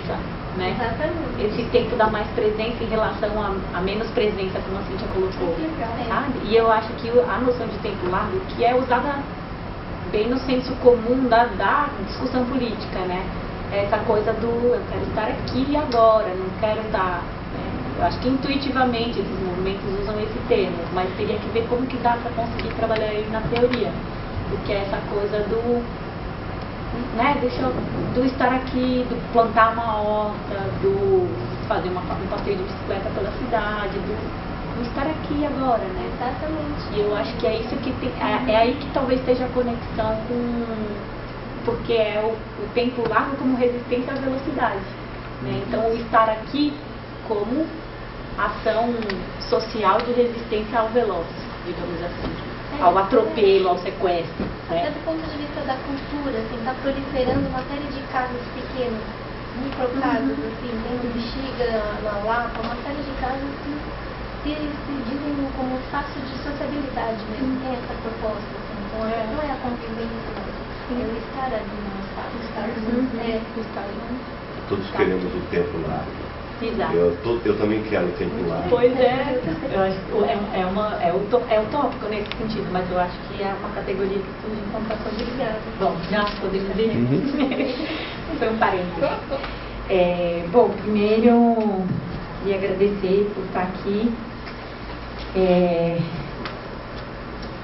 presença, né? Exatamente. Esse tempo dá mais presença em relação a menos presença, como a Cíntia colocou, sabe? E eu acho que a noção de tempo largo, que é usada bem no senso comum da discussão política, né? Essa coisa do eu quero estar aqui e agora, não quero estar... Eu acho que intuitivamente esses movimentos usam esse termo, mas teria que ver como que dá para conseguir trabalhar ele na teoria. Porque é essa coisa do, né, do estar aqui, do plantar uma horta, do fazer um passeio de bicicleta pela cidade, do estar aqui agora, né? Exatamente. E eu acho que é isso que tem, é aí que talvez esteja a conexão com... Porque é o tempo largo como resistência à velocidade, né? Então o estar aqui como ação social de resistência ao veloz, digamos assim, ao atropelo, ao sequestro, né? Até do ponto de vista da cultura, assim, está proliferando uma série de casas pequenas, microcasas, assim, tem no Bexiga, na Lapa, uma série de casas que se dizem como espaço de sociabilidade mesmo, tem essa proposta, assim, então não é a convivência, é o estar ali no espaço, estar junto, Todos queremos o tempo largo. Exato. Eu também quero o tempo largo. Pois é, eu acho que é utópico nesse sentido, mas eu acho que é uma categoria que surge em comparação de ligada. Bom, já podemos dizer. Foi um parênteses. Bom, primeiro, queria agradecer por estar aqui.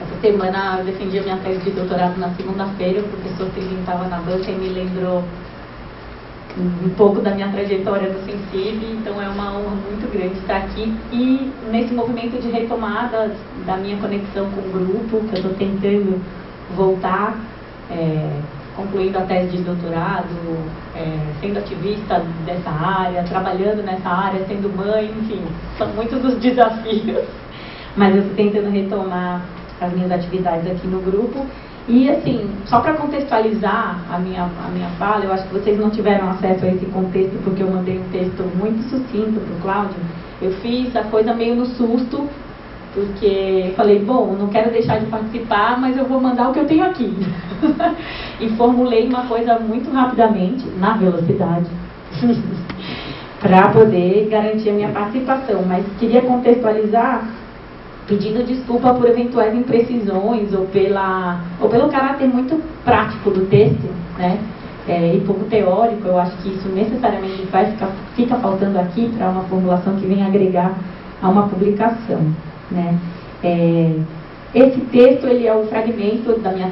Essa semana eu defendi a minha tese de doutorado na segunda-feira, o professor Trilin estava na banca e me lembrou um pouco da minha trajetória no Sensible, então é uma honra muito grande estar aqui e nesse movimento de retomada da minha conexão com o grupo, que eu estou tentando voltar, concluindo a tese de doutorado, sendo ativista dessa área, trabalhando nessa área, sendo mãe, enfim, são muitos os desafios, mas eu estou tentando retomar as minhas atividades aqui no grupo. E assim, só para contextualizar a minha fala, eu acho que vocês não tiveram acesso a esse contexto porque eu mandei um texto muito sucinto para o Cláudio. Eu fiz a coisa meio no susto, porque falei, bom, não quero deixar de participar, mas eu vou mandar o que eu tenho aqui. E formulei uma coisa muito rapidamente, na velocidade, para poder garantir a minha participação. Mas queria contextualizar pedindo desculpa por eventuais imprecisões ou pelo caráter muito prático do texto, né? E pouco teórico. Eu acho que isso necessariamente fica faltando aqui para uma formulação que vem agregar a uma publicação, né? Esse texto ele é um fragmento da minha,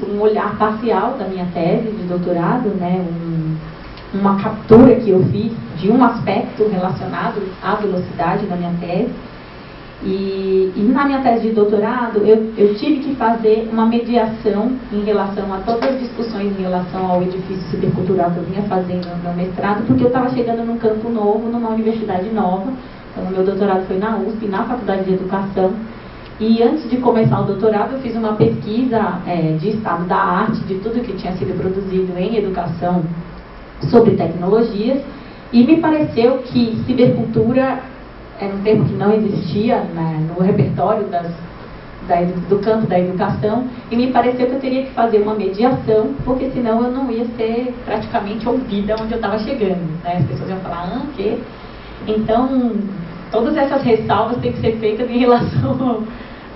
um olhar parcial da minha tese de doutorado, né? Uma captura que eu fiz de um aspecto relacionado à velocidade da minha tese. E na minha tese de doutorado, eu tive que fazer uma mediação em relação a todas as discussões em relação ao edifício cibercultural que eu vinha fazendo no meu mestrado, porque eu estava chegando num campo novo, numa universidade nova. Então, o meu doutorado foi na USP, na Faculdade de Educação. E antes de começar o doutorado, eu fiz uma pesquisa de estado da arte, de tudo que tinha sido produzido em educação sobre tecnologias, e me pareceu que cibercultura era um termo que não existia, né, no repertório do campo da educação, e me pareceu que eu teria que fazer uma mediação, porque senão eu não ia ser praticamente ouvida onde eu estava chegando, né? As pessoas iam falar, o quê? Então, todas essas ressalvas têm que ser feitas em relação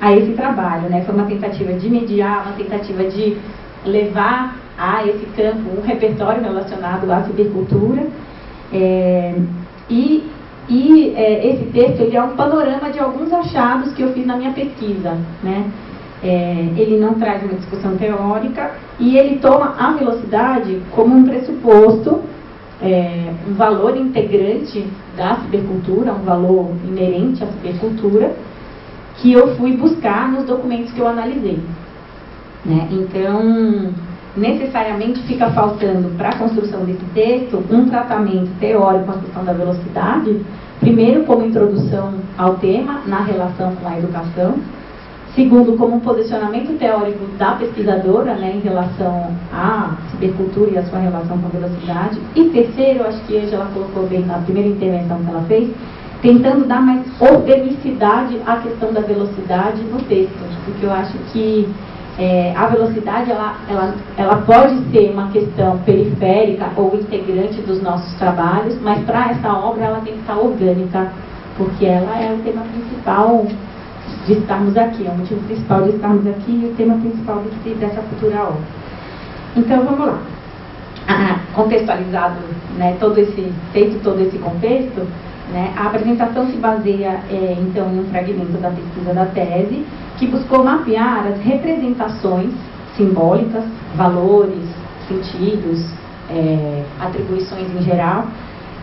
a esse trabalho, né? Foi uma tentativa de mediar, uma tentativa de levar a esse campo um repertório relacionado à cibercultura, esse texto ele é um panorama de alguns achados que eu fiz na minha pesquisa, né? Ele não traz uma discussão teórica e ele toma a velocidade como um pressuposto, um valor integrante da cibercultura, um valor inerente à cibercultura, que eu fui buscar nos documentos que eu analisei, né? Então, necessariamente fica faltando para a construção desse texto um tratamento teórico à questão da velocidade, primeiro como introdução ao tema na relação com a educação, segundo como um posicionamento teórico da pesquisadora, né, em relação à cibercultura e a sua relação com a velocidade, e terceiro, acho que a Angela colocou bem na primeira intervenção que ela fez, tentando dar mais organicidade à questão da velocidade no texto, porque eu acho que a velocidade ela pode ser uma questão periférica ou integrante dos nossos trabalhos, mas para essa obra ela tem que estar orgânica, porque ela é o tema principal de estarmos aqui, é o motivo principal de estarmos aqui e o tema principal dessa futura obra. Então vamos lá. Contextualizado, né, feito todo esse contexto, né, a apresentação se baseia então em um fragmento da pesquisa da tese que buscou mapear as representações simbólicas, valores, sentidos, atribuições em geral,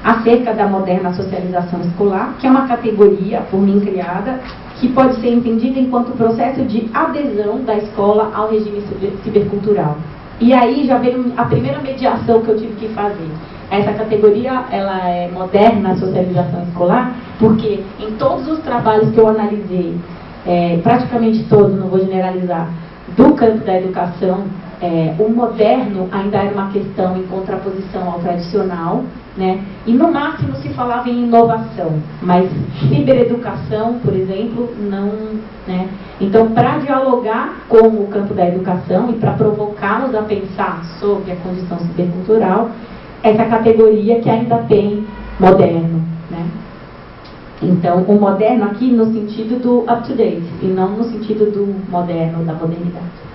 acerca da moderna socialização escolar, que é uma categoria por mim criada, que pode ser entendida enquanto processo de adesão da escola ao regime cibercultural. E aí já veio a primeira mediação que eu tive que fazer. Essa categoria, ela é moderna socialização escolar, porque em todos os trabalhos que eu analisei, praticamente todos, não vou generalizar, do campo da educação, o moderno ainda era uma questão em contraposição ao tradicional, né? E no máximo se falava em inovação, mas cibereducação, por exemplo, não, né? Então, para dialogar com o campo da educação e para provocá-los a pensar sobre a condição cibercultural, essa categoria que ainda tem moderno, né? Então, o moderno aqui no sentido do up-to-date e não no sentido do moderno, da modernidade.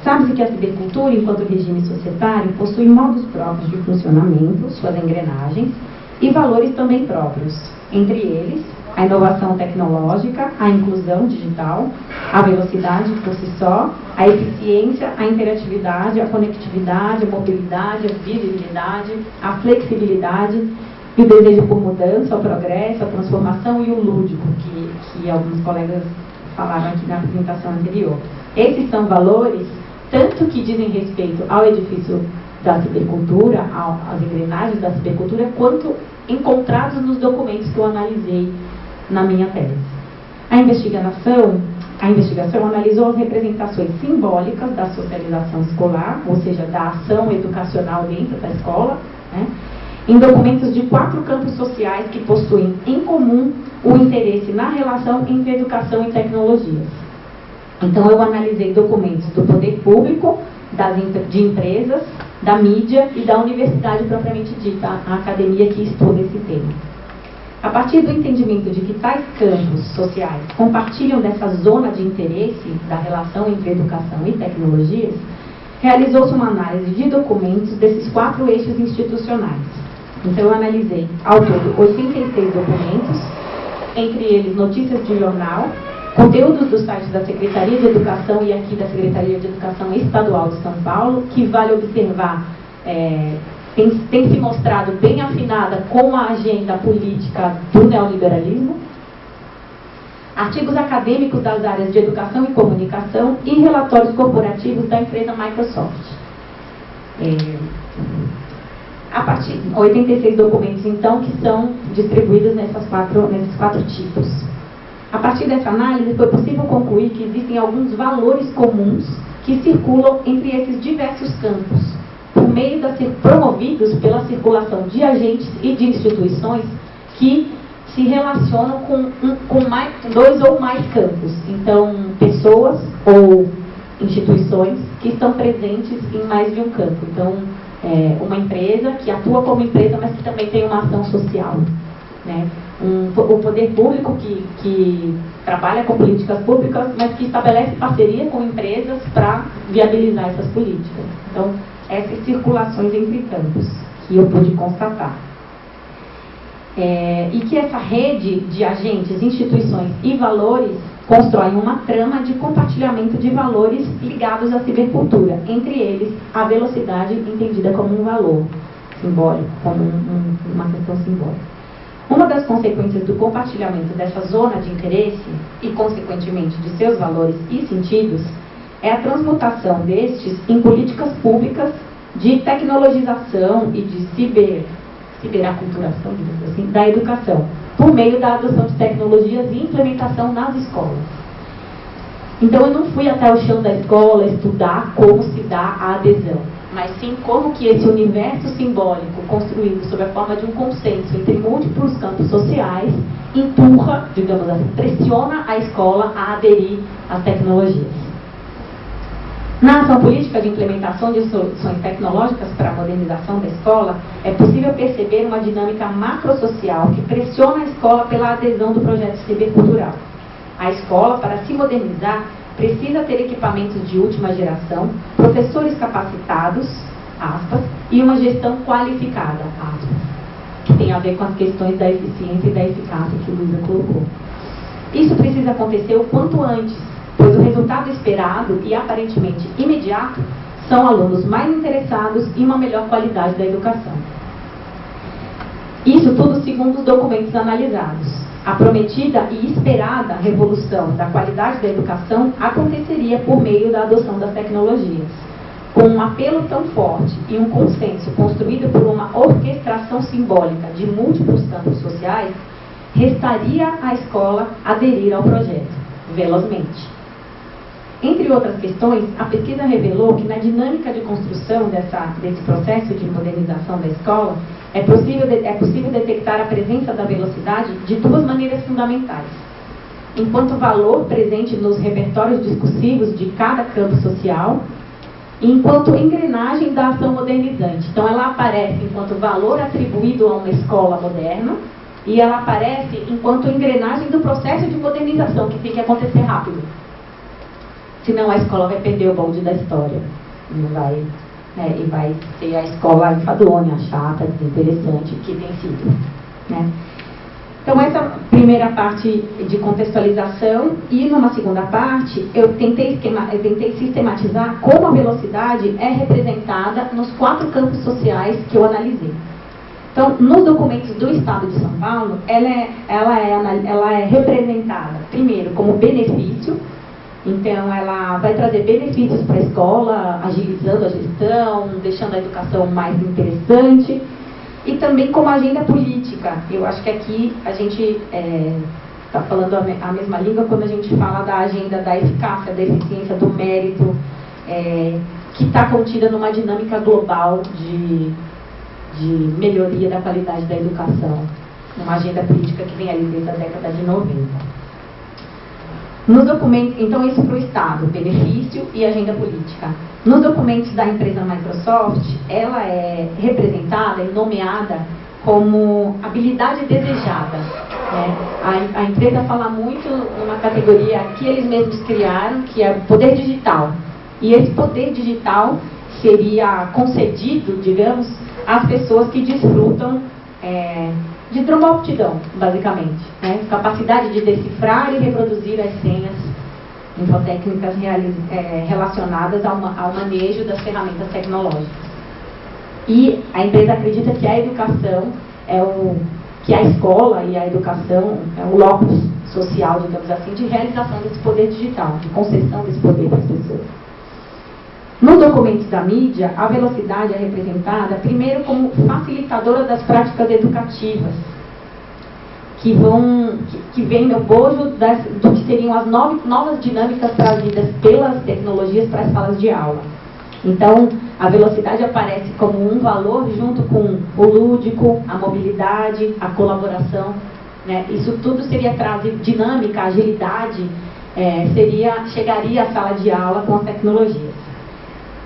Sabe-se que a cibercultura, enquanto regime societário, possui modos próprios de funcionamento, suas engrenagens, e valores também próprios. Entre eles, a inovação tecnológica, a inclusão digital, a velocidade por si só, a eficiência, a interatividade, a conectividade, a mobilidade, a visibilidade, a flexibilidade e o desejo por mudança, o progresso, a transformação e o lúdico, que alguns colegas falaram aqui na apresentação anterior. Esses são valores, tanto que dizem respeito ao edifício da cibercultura, às engrenagens da cibercultura, quanto encontrados nos documentos que eu analisei na minha tese. A investigação analisou as representações simbólicas da socialização escolar, ou seja, da ação educacional dentro da escola, né, em documentos de 4 campos sociais que possuem em comum o interesse na relação entre educação e tecnologias. Então, eu analisei documentos do poder público, de empresas, da mídia e da universidade propriamente dita, a academia que estuda esse tema. A partir do entendimento de que tais campos sociais compartilham dessa zona de interesse da relação entre educação e tecnologias, realizou-se uma análise de documentos desses 4 eixos institucionais. Então, eu analisei, ao todo, 86 documentos, entre eles notícias de jornal, conteúdos dos sites da Secretaria de Educação e aqui da Secretaria de Educação Estadual de São Paulo, que vale observar, tem se mostrado bem afinada com a agenda política do neoliberalismo, artigos acadêmicos das áreas de educação e comunicação e relatórios corporativos da empresa Microsoft. A partir de 86 documentos, então, que são distribuídos nesses quatro tipos. A partir dessa análise, foi possível concluir que existem alguns valores comuns que circulam entre esses diversos campos, por meio promovidos pela circulação de agentes e de instituições que se relacionam com 2 ou mais campos. Então, pessoas ou instituições que estão presentes em mais de um campo. Então, uma empresa que atua como empresa, mas que também tem uma ação social, né? O poder público que trabalha com políticas públicas, mas que estabelece parceria com empresas para viabilizar essas políticas. Então, essas circulações entre campos que eu pude constatar. E que essa rede de agentes, instituições e valores constroem uma trama de compartilhamento de valores ligados à cibercultura, entre eles a velocidade entendida como um valor simbólico, como uma questão simbólica. Uma das consequências do compartilhamento dessa zona de interesse e, consequentemente, de seus valores e sentidos é a transmutação destes em políticas públicas de tecnologização e de ciberaculturação, digamos assim, da educação, por meio da adoção de tecnologias e implementação nas escolas. Então, eu não fui até o chão da escola estudar como se dá a adesão, mas sim como que esse universo simbólico, construído sob a forma de um consenso entre múltiplos campos sociais, empurra, digamos assim, pressiona a escola a aderir às tecnologias. Na ação política de implementação de soluções tecnológicas para a modernização da escola, é possível perceber uma dinâmica macrosocial que pressiona a escola pela adesão do projeto cibercultural. A escola, para se modernizar, precisa ter equipamentos de última geração, professores capacitados, aspas, e uma gestão qualificada, aspas, que tem a ver com as questões da eficiência e da eficácia que o Luísa colocou. Isso precisa acontecer o quanto antes, pois o resultado esperado e aparentemente imediato são alunos mais interessados e uma melhor qualidade da educação. Isso tudo segundo os documentos analisados. A prometida e esperada revolução da qualidade da educação aconteceria por meio da adoção das tecnologias. Com um apelo tão forte e um consenso construído por uma orquestração simbólica de múltiplos campos sociais, restaria à escola aderir ao projeto, velozmente. Entre outras questões, a pesquisa revelou que na dinâmica de construção desse processo de modernização da escola, é possível detectar a presença da velocidade de duas maneiras fundamentais. Enquanto valor presente nos repertórios discursivos de cada campo social, e enquanto engrenagem da ação modernizante. Então, ela aparece enquanto valor atribuído a uma escola moderna, e ela aparece enquanto engrenagem do processo de modernização, que tem que acontecer rápido. Senão a escola vai perder o bonde da história. E vai ser a escola enfadonha, chata, desinteressante, que tem sido. Né? Então, essa primeira parte de contextualização, e numa segunda parte, eu tentei sistematizar como a velocidade é representada nos 4 campos sociais que eu analisei. Então, nos documentos do Estado de São Paulo, ela é representada, primeiro, como benefício. Então, ela vai trazer benefícios para a escola, agilizando a gestão, deixando a educação mais interessante, e também como agenda política. Eu acho que aqui a gente está falando a mesma língua quando a gente fala da agenda da eficácia, da eficiência, do mérito, que está contida numa dinâmica global de melhoria da qualidade da educação, uma agenda política que vem ali desde a década de 90. Nos documentos, então, isso para o Estado, benefício e agenda política. Nos documentos da empresa Microsoft, ela é representada e nomeada como habilidade desejada. Né? A empresa fala muito numa categoria que eles mesmos criaram, que é o poder digital. E esse poder digital seria concedido, digamos, às pessoas que desfrutam de promptidão, basicamente. Né? Capacidade de decifrar e reproduzir as senhas infotécnicas relacionadas ao manejo das ferramentas tecnológicas. E a empresa acredita que a educação que a escola e a educação é o locus social, digamos assim, de realização desse poder digital, de concessão desse poder para as pessoas. Nos documentos da mídia, a velocidade é representada primeiro como facilitadora das práticas educativas, que vem no bojo do que seriam as novas dinâmicas trazidas pelas tecnologias para as salas de aula. Então, a velocidade aparece como um valor junto com o lúdico, a mobilidade, a colaboração. Né? Isso tudo seria trazer dinâmica, agilidade, chegaria à sala de aula com as tecnologias.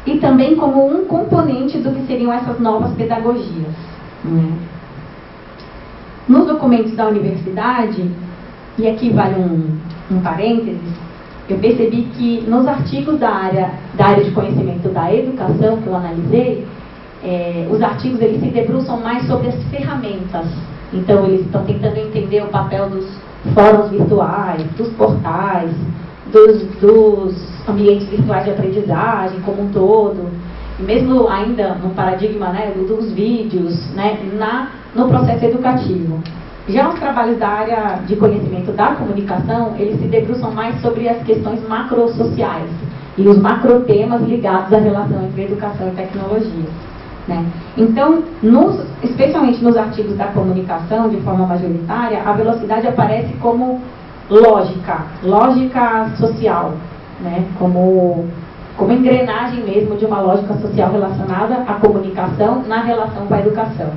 E também como um componente do que seriam essas novas pedagogias. Né? Nos documentos da universidade, e aqui vale um parênteses, eu percebi que nos artigos da área de conhecimento da educação que eu analisei, os artigos eles se debruçam mais sobre as ferramentas. Então, eles estão tentando entender o papel dos fóruns virtuais, dos portais, dos ambientes virtuais de aprendizagem como um todo, e mesmo ainda no paradigma, né, dos vídeos, né, no processo educativo. Já os trabalhos da área de conhecimento da comunicação, eles se debruçam mais sobre as questões macrosociais e os macrotemas ligados à relação entre educação e tecnologia. Né? Então, especialmente nos artigos da comunicação, de forma majoritária, a velocidade aparece como lógica social, né? como engrenagem mesmo de uma lógica social relacionada à comunicação na relação com a educação.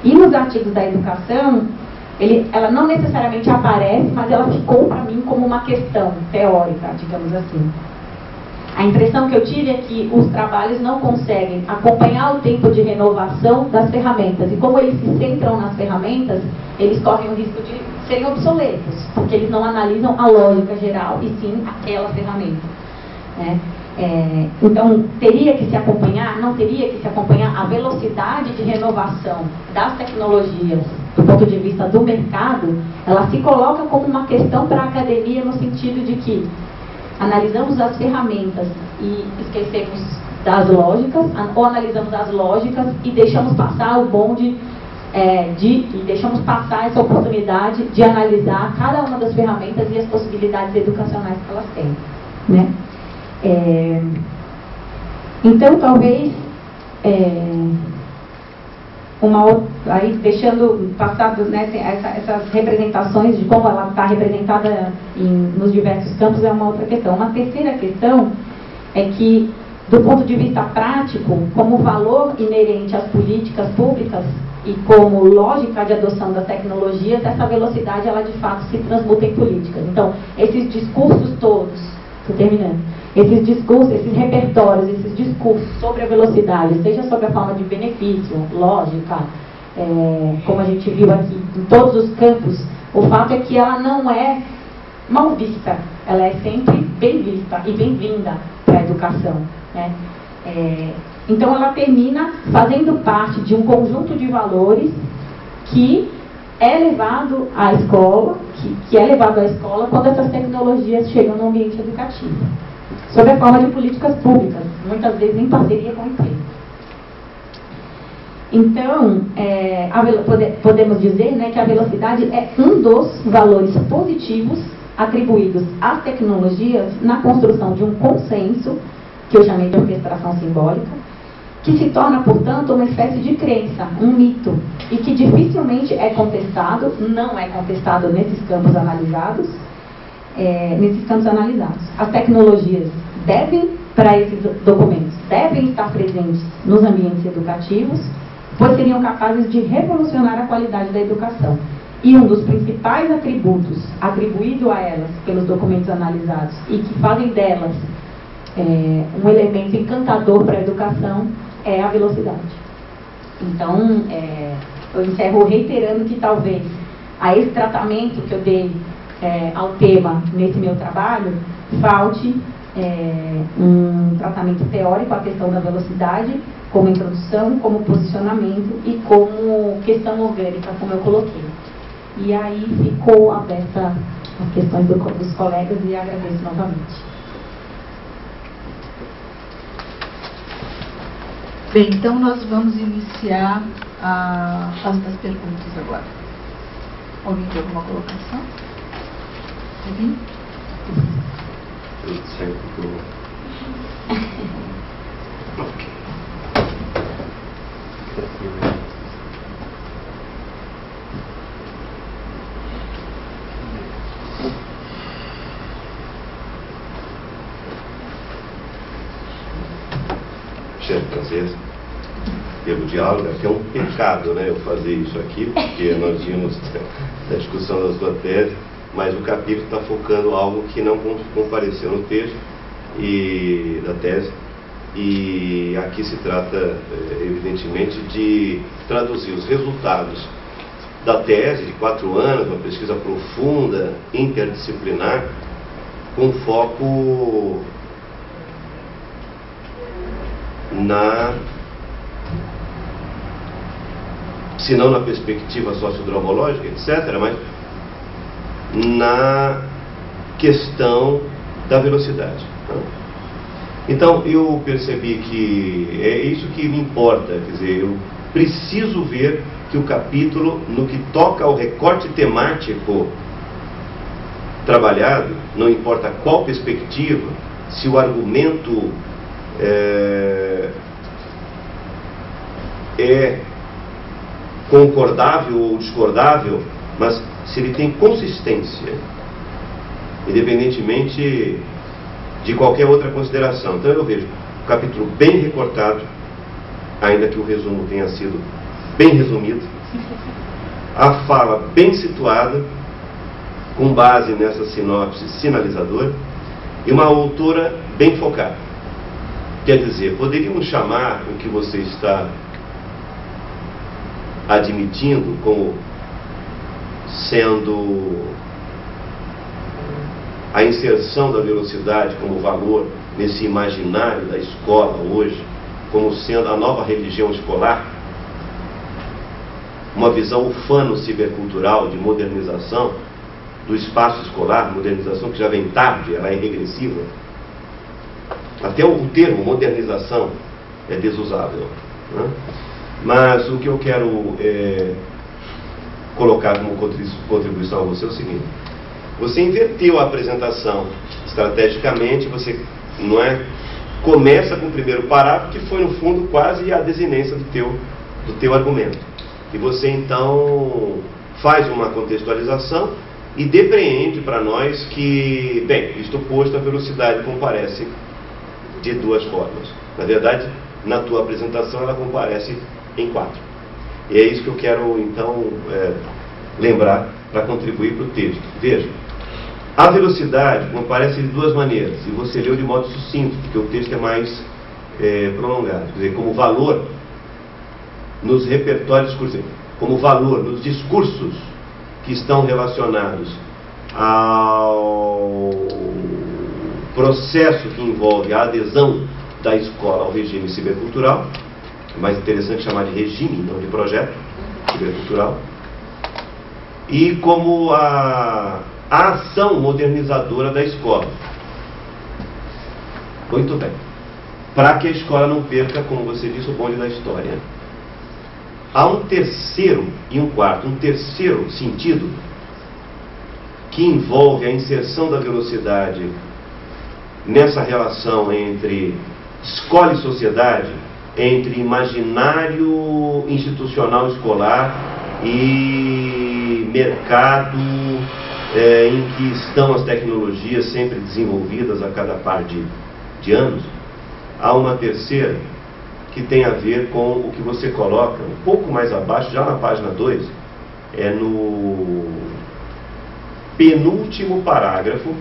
E nos artigos da educação, ela não necessariamente aparece, mas ela ficou para mim como uma questão teórica, digamos assim. A impressão que eu tive é que os trabalhos não conseguem acompanhar o tempo de renovação das ferramentas. E como eles se centram nas ferramentas, eles correm o risco de serem obsoletos, porque eles não analisam a lógica geral, e sim aquela ferramenta, né? Então, teria que se acompanhar, não teria que se acompanhar a velocidade de renovação das tecnologias do ponto de vista do mercado. Ela se coloca como uma questão para a academia no sentido de que analisamos as ferramentas e esquecemos das lógicas, ou analisamos as lógicas e deixamos passar o bonde, e deixamos passar essa oportunidade de analisar cada uma das ferramentas e as possibilidades educacionais que elas têm, né? Então, talvez, aí deixando passadas, né, essas representações de como ela está representada nos diversos campos é uma outra questão. Uma terceira questão é que, do ponto de vista prático, como valor inerente às políticas públicas e como lógica de adoção das tecnologias, essa velocidade, ela de fato se transmuta em políticas. Então, esses discursos todos, estou terminando, esses discursos, esses repertórios, esses discursos sobre a velocidade, seja sobre a forma de benefício, lógica, como a gente viu aqui, em todos os campos, o fato é que ela não é mal vista, ela é sempre bem vista e bem-vinda para a educação, né? Então ela termina fazendo parte de um conjunto de valores que é levado à escola, que é levado à escola quando essas tecnologias chegam no ambiente educativo, sob a forma de políticas públicas, muitas vezes em parceria com empresas. Então, podemos dizer, né, que a velocidade é um dos valores positivos atribuídos às tecnologias na construção de um consenso, que eu chamei de orquestração simbólica, que se torna, portanto, uma espécie de crença, um mito, e que dificilmente é contestado, não é contestado nesses campos analisados. As tecnologias devem, para esses documentos, devem estar presentes nos ambientes educativos, pois seriam capazes de revolucionar a qualidade da educação. E um dos principais atributos atribuído a elas pelos documentos analisados e que fazem delas um elemento encantador para a educação é a velocidade. Então, eu encerro reiterando que talvez a esse tratamento que eu dei ao tema nesse meu trabalho, falte um tratamento teórico à questão da velocidade, como introdução, como posicionamento e como questão orgânica, como eu coloquei. E aí ficou aberta as questões dos colegas e agradeço novamente. Bem, então nós vamos iniciar a fase das perguntas agora. Alguém tem alguma colocação? Alguém? Eu sempre estou... Ok. Prazer pelo diálogo, é que é um pecado, né, eu fazer isso aqui, porque nós vimos da discussão da sua tese, mas o capítulo está focando algo que não compareceu no texto e da tese, e aqui se trata, evidentemente, de traduzir os resultados da tese de 4 anos, uma pesquisa profunda, interdisciplinar, com foco se não na perspectiva sociodramológica, etc., mas na questão da velocidade. Então, eu percebi que é isso que me importa, quer dizer, eu preciso ver que o capítulo, no que toca ao recorte temático trabalhado, não importa qual perspectiva, se o argumento é concordável ou discordável, mas se ele tem consistência, independentemente de qualquer outra consideração. Então eu vejo o capítulo bem recortado, ainda que o resumo tenha sido bem resumido, a fala bem situada, com base nessa sinopse sinalizadora, e uma autora bem focada. Quer dizer, poderíamos chamar o que você está admitindo como sendo a inserção da velocidade como valor nesse imaginário da escola hoje, como sendo a nova religião escolar, uma visão ufano-cibercultural de modernização do espaço escolar, modernização que já vem tarde, ela é regressiva. Até o termo modernização é desusável, né? Mas o que eu quero colocar como contribuição a você é o seguinte: você inverteu a apresentação estrategicamente, você começa com o primeiro parágrafo, que foi no fundo quase a desinência do teu argumento. E você então faz uma contextualização e depreende para nós que, bem, isto posto, a velocidade comparece de duas formas. Na verdade, na tua apresentação ela comparece em 4. E é isso que eu quero então lembrar para contribuir para o texto. Veja, a velocidade comparece de duas maneiras, e você leu de modo sucinto, porque o texto é mais prolongado. Quer dizer, como valor nos repertórios discursivos, como valor nos discursos que estão relacionados ao processo que envolve a adesão da escola ao regime cibercultural. É mais interessante chamar de regime, não de projeto cibercultural. E como a ação modernizadora da escola. Muito bem. Para que a escola não perca, como você disse, o bonde da história. Há um terceiro e um quarto, um terceiro sentido que envolve a inserção da velocidade nessa relação entre escola e sociedade, entre imaginário institucional escolar e mercado em que estão as tecnologias sempre desenvolvidas a cada par de anos. Há uma terceira que tem a ver com o que você coloca um pouco mais abaixo, já na página 2, no penúltimo parágrafo,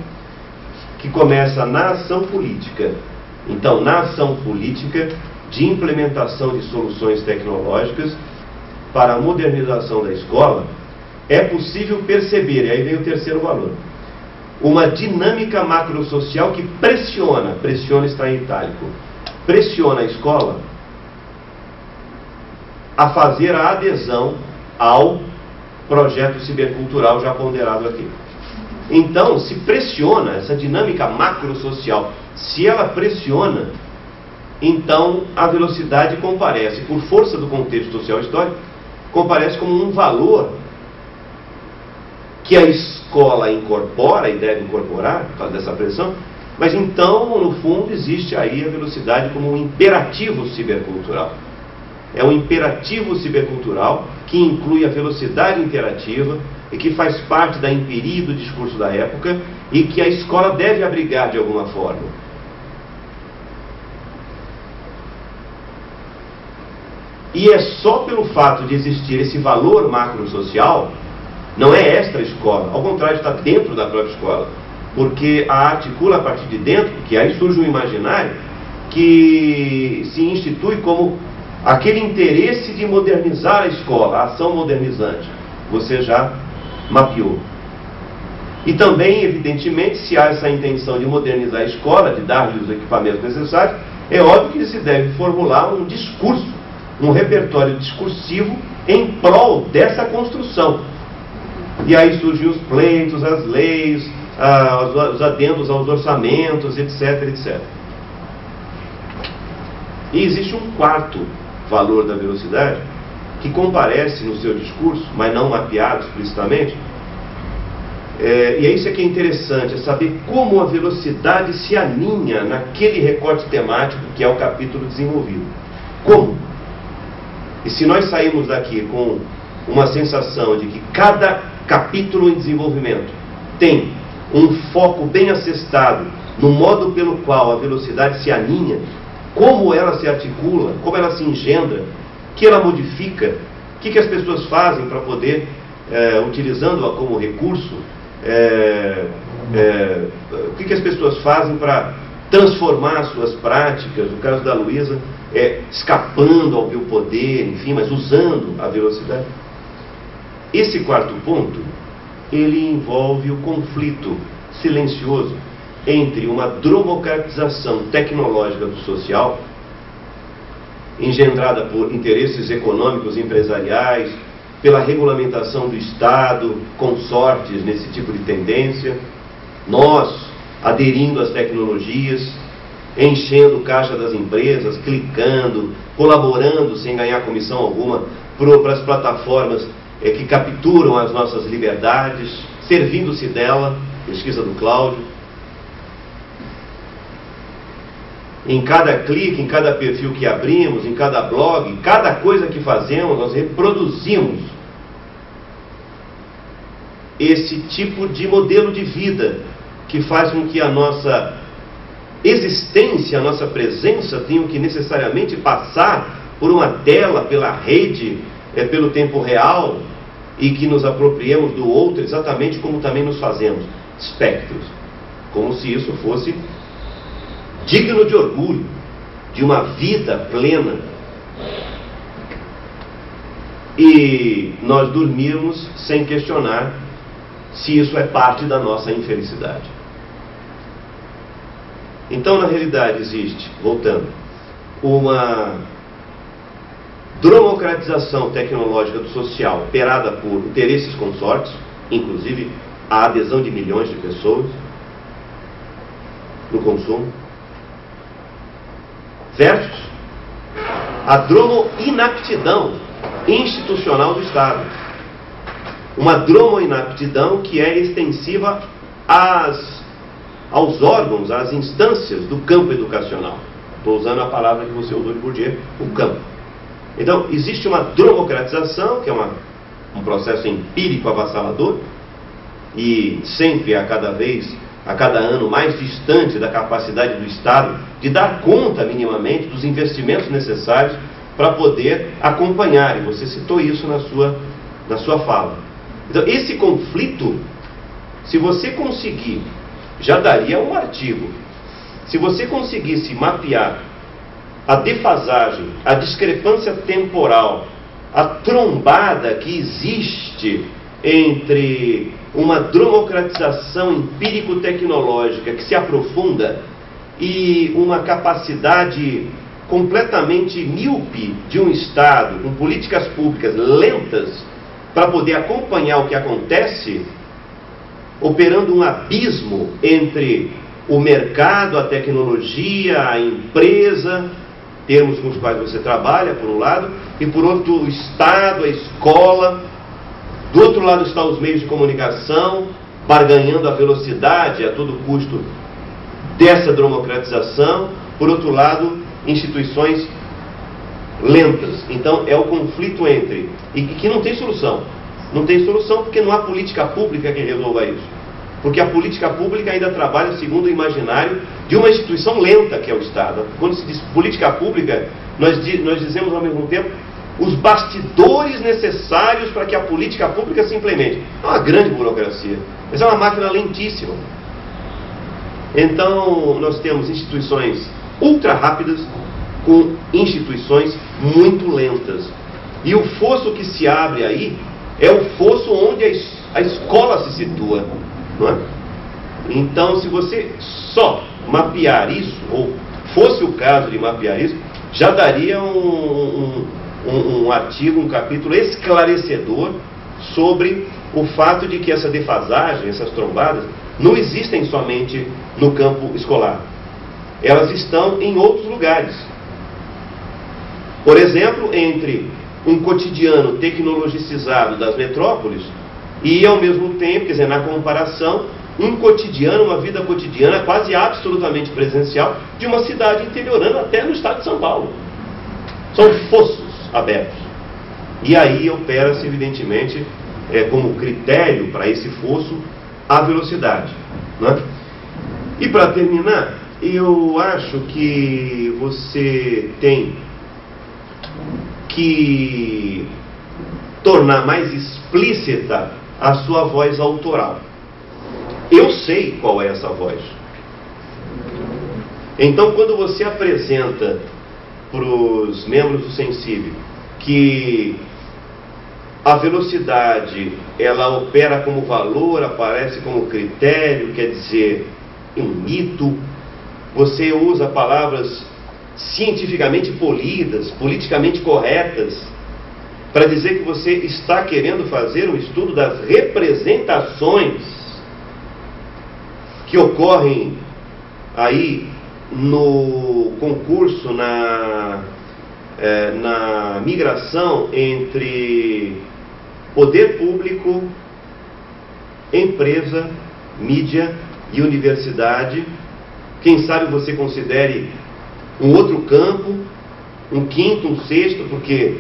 que começa na ação política. Então, na ação política de implementação de soluções tecnológicas para a modernização da escola, é possível perceber, e aí vem o terceiro valor, uma dinâmica macrosocial que pressiona está em itálico, pressiona a escola a fazer a adesão ao projeto cibercultural já ponderado aqui. Então, se pressiona essa dinâmica macrosocial, se ela pressiona, então a velocidade comparece, por força do contexto social histórico, comparece como um valor que a escola incorpora e deve incorporar, por causa dessa pressão, mas então, no fundo, existe aí a velocidade como um imperativo cibercultural. É um imperativo cibercultural que inclui a velocidade interativa e que faz parte da empiria do discurso da época e que a escola deve abrigar de alguma forma. E é só pelo fato de existir esse valor macrosocial, não é extra-escola, ao contrário, está dentro da própria escola, porque a articula a partir de dentro, porque aí surge um imaginário que se institui como aquele interesse de modernizar a escola, a ação modernizante. Você já mapeou. E também, evidentemente, se há essa intenção de modernizar a escola, de dar-lhe os equipamentos necessários, é óbvio que se deve formular um discurso, um repertório discursivo em prol dessa construção. E aí surgem os pleitos, as leis, os adendos aos orçamentos, etc, etc. E existe um quarto valor da velocidade que comparece no seu discurso, mas não mapeado explicitamente. E é isso que é interessante, é saber como a velocidade se aninha naquele recorte temático que é o capítulo desenvolvido. Como? E se nós sairmos daqui com uma sensação de que cada capítulo em desenvolvimento tem um foco bem assestado no modo pelo qual a velocidade se aninha, como ela se articula, como ela se engendra, que ela modifica, o que as pessoas fazem para poder, utilizando-a como recurso, o que as pessoas fazem para transformar suas práticas. No caso da Luísa, escapando ao biopoder, enfim, mas usando a velocidade. Esse quarto ponto, ele envolve o conflito silencioso entre uma democratização tecnológica do social, engendrada por interesses econômicos e empresariais, pela regulamentação do Estado, consortes nesse tipo de tendência, nós aderindo às tecnologias, enchendo o caixa das empresas, clicando, colaborando sem ganhar comissão alguma para as plataformas que capturam as nossas liberdades, servindo-se dela, pesquisa do Cláudio. Em cada clique, em cada perfil que abrimos, em cada blog, cada coisa que fazemos, nós reproduzimos esse tipo de modelo de vida que faz com que a nossa existência, a nossa presença tenha que necessariamente passar por uma tela, pela rede, pelo tempo real, e que nos apropriemos do outro exatamente como também nos fazemos espectros, como se isso fosse digno de orgulho, de uma vida plena. E nós dormirmos sem questionar se isso é parte da nossa infelicidade. Então, na realidade, existe, voltando, uma democratização tecnológica do social operada por interesses consortes, inclusive a adesão de milhões de pessoas no consumo, versus a dromo-inaptidão institucional do Estado. Uma dromo-inaptidão que é extensiva aos órgãos, às instâncias do campo educacional. Estou usando a palavra que você usou de Bourdieu, o campo. Então, existe uma democratização, que é um processo empírico avassalador, e sempre a cada ano mais distante da capacidade do Estado de dar conta minimamente dos investimentos necessários para poder acompanhar, e você citou isso na sua fala. Então, esse conflito, se você conseguir, já daria um artigo, se você conseguisse mapear a defasagem, a discrepância temporal, a trombada que existe entre uma democratização empírico-tecnológica que se aprofunda e uma capacidade completamente míope de um Estado, com políticas públicas lentas, para poder acompanhar o que acontece, operando um abismo entre o mercado, a tecnologia, a empresa, termos com os quais você trabalha, por um lado, e por outro, o Estado, a escola. Do outro lado estão os meios de comunicação, barganhando a velocidade a todo custo dessa democratização. Por outro lado, instituições lentas. Então, é o conflito entre... E que não tem solução. Não tem solução porque não há política pública que resolva isso. Porque a política pública ainda trabalha segundo o imaginário de uma instituição lenta, que é o Estado. Quando se diz política pública, nós dizemos ao mesmo tempo os bastidores necessários para que a política pública se implemente. É uma grande burocracia, mas é uma máquina lentíssima. Então, nós temos instituições ultra rápidas com instituições muito lentas. E o fosso que se abre aí é o fosso onde a escola se situa, não é? Então, se você só mapear isso, ou fosse o caso de mapear isso, já daria um artigo, um capítulo esclarecedor sobre o fato de que essa defasagem, essas trombadas, não existem somente no campo escolar. Elas estão em outros lugares. Por exemplo, entre um cotidiano tecnologicizado das metrópoles e, ao mesmo tempo, quer dizer, na comparação, um cotidiano, uma vida cotidiana quase absolutamente presencial de uma cidade interiorana, até no estado de São Paulo. São fossos abertos. E aí opera-se, evidentemente, como critério para esse fosso, a velocidade, né? E para terminar, eu acho que você tem que tornar mais explícita a sua voz autoral. Eu sei qual é essa voz. Então, quando você apresenta para os membros do Sensível que a velocidade, ela opera como valor, aparece como critério, quer dizer, um mito, você usa palavras cientificamente polidas, politicamente corretas, para dizer que você está querendo fazer um estudo das representações que ocorrem aí no concurso, na migração entre poder público, empresa, mídia e universidade. Quem sabe você considere um outro campo, um quinto, um sexto, porque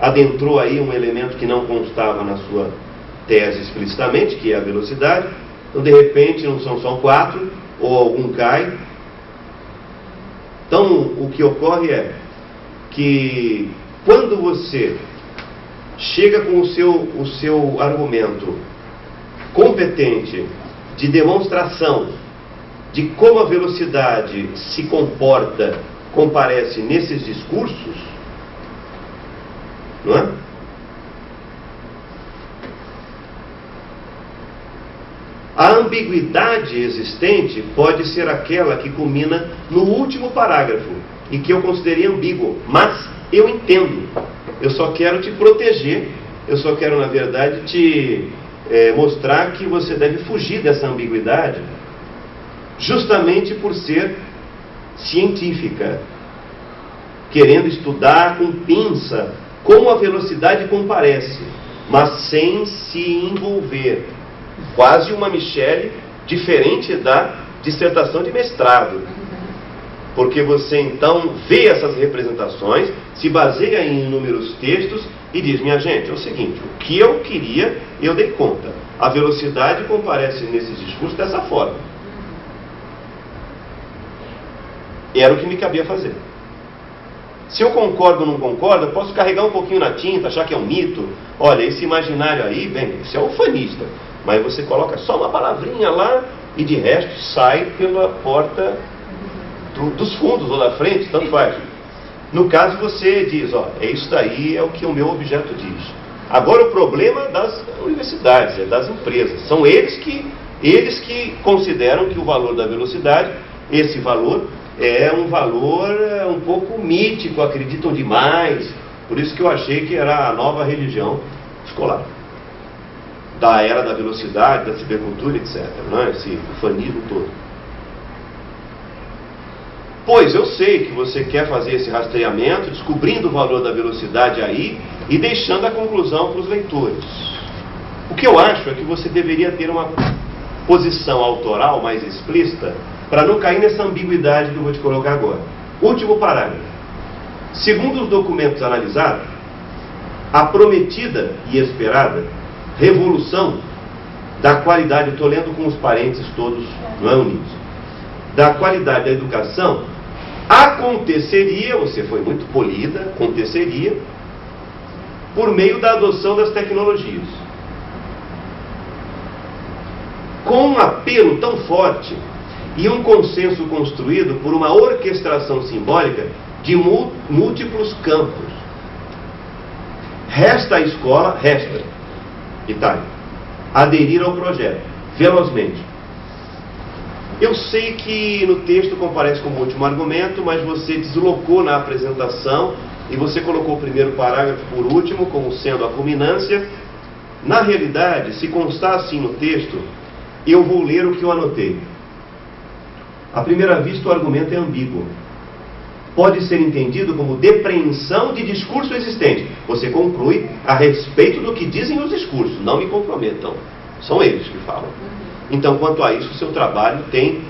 adentrou aí um elemento que não constava na sua tese explicitamente, que é a velocidade. Então, de repente, não são só 4, ou algum cai. Então, o que ocorre é que quando você chega com o seu argumento competente de demonstração de como a velocidade se comporta, comparece nesses discursos, não é? A ambiguidade existente pode ser aquela que culmina no último parágrafo e que eu considerei ambíguo, mas eu entendo. Eu só quero te proteger, eu só quero, na verdade, te mostrar que você deve fugir dessa ambiguidade, justamente por ser científica, querendo estudar com pinça como a velocidade comparece, mas sem se envolver. Quase uma Michele diferente da dissertação de mestrado. Porque você então vê essas representações, se baseia em inúmeros textos e diz: minha gente, é o seguinte, o que eu queria, eu dei conta. A velocidade comparece nesses discursos dessa forma. Era o que me cabia fazer. Se eu concordo ou não concordo, eu posso carregar um pouquinho na tinta, achar que é um mito. Olha, esse imaginário aí, bem, isso é ufanista. Mas você coloca só uma palavrinha lá e de resto sai pela porta dos fundos ou da frente, tanto faz. No caso você diz, ó, é isso daí, é o que o meu objeto diz. Agora o problema das universidades, é das empresas. São eles que consideram que o valor da velocidade, esse valor, é um valor um pouco mítico, acreditam demais. Por isso que eu achei que era a nova religião escolar. Da era da velocidade, da cibercultura, etc. Não é? Esse ufanismo todo. Pois eu sei que você quer fazer esse rastreamento, descobrindo o valor da velocidade aí e deixando a conclusão para os leitores. O que eu acho é que você deveria ter uma posição autoral mais explícita para não cair nessa ambiguidade que eu vou te colocar agora. Último parágrafo. Segundo os documentos analisados, a prometida e esperada revolução da qualidade, eu estou lendo com os parênteses todos, não é, unidos, da qualidade da educação, aconteceria, você foi muito polida, aconteceria, por meio da adoção das tecnologias. Com um apelo tão forte e um consenso construído por uma orquestração simbólica de múltiplos campos. Resta à escola, Itália, aderir ao projeto, velozmente. Eu sei que no texto comparece como último argumento, mas você deslocou na apresentação e você colocou o primeiro parágrafo por último, como sendo a culminância. Na realidade, se constar assim no texto, eu vou ler o que eu anotei. À primeira vista, o argumento é ambíguo. Pode ser entendido como depreensão de discurso existente. Você conclui a respeito do que dizem os discursos. Não me comprometam. São eles que falam. Então, quanto a isso, o seu trabalho tem...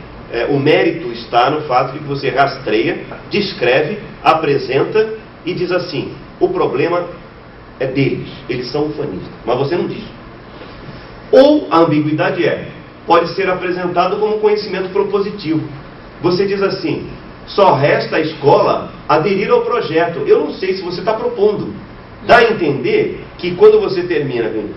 o mérito está no fato de que você rastreia, descreve, apresenta e diz assim: o problema é deles. Eles são ufanistas. Mas você não diz. Ou a ambiguidade pode ser apresentado como conhecimento propositivo. Você diz assim: só resta à escola aderir ao projeto. Eu não sei se você está propondo. Dá a entender que quando você termina com